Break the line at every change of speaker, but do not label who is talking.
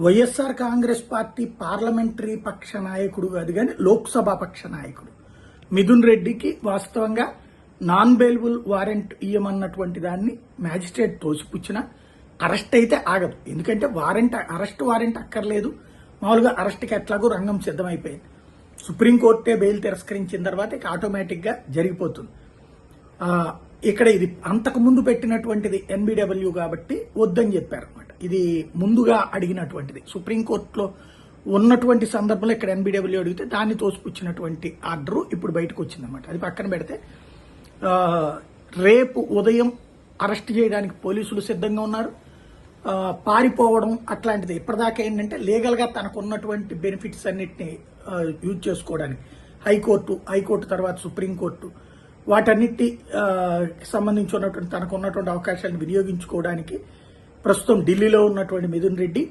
YSR Congress party parliamentary పక్ష నాయకుడు కాదు కానీ లోక్సభ పక్ష నాయకుడు మిథున్ రెడ్డికి వాస్తవంగా నాన్ బెయిలబుల్ వారెంట్ ఇయ్యమన్నటువంటి దాన్ని మ్యాజిస్ట్రేట్ తోసిపుచ్చిన అరెస్ట్ అయితే ఆగదు. ఎందుకంటే అరెస్ట్ వారెంట్ అక్కర్లేదు. మామూలుగా అరెస్ట్కి ఎట్లాగో రంగం సిద్ధమైపోయింది. సుప్రీంకోర్టే బెయిల్ తిరస్కరించిన తర్వాత ఇక ఆటోమేటిక్గా జరిగిపోతుంది. ఇక్కడ ఇది అంతకు ముందు పెట్టినటువంటిది ఎన్బిడబ్ల్యూ కాబట్టి వద్దని చెప్పారు అనమాట. ఇది ముందుగా అడిగినటువంటిది సుప్రీంకోర్టులో ఉన్నటువంటి సందర్భంలో ఇక్కడ ఎన్బిడబ్ల్యూ అడిగితే దాన్ని తోసిపుచ్చినటువంటి ఆర్డర్ ఇప్పుడు బయటకు వచ్చిందన్నమాట. అది పక్కన పెడితే రేపు ఉదయం అరెస్ట్ చేయడానికి పోలీసులు సిద్ధంగా ఉన్నారు. పారిపోవడం అట్లాంటిది ఇప్పటిదాకా ఏంటంటే లీగల్గా తనకు ఉన్నటువంటి బెనిఫిట్స్ అన్నిటిని యూజ్ చేసుకోవడానికి హైకోర్టు తర్వాత సుప్రీంకోర్టు వాటన్నిటి సంబంధించి ఉన్నటువంటి తనకు ఉన్నటువంటి అవకాశాలను వినియోగించుకోవడానికి ప్రస్తుతం ఢిల్లీలో ఉన్నటువంటి మిథున్ రెడ్డి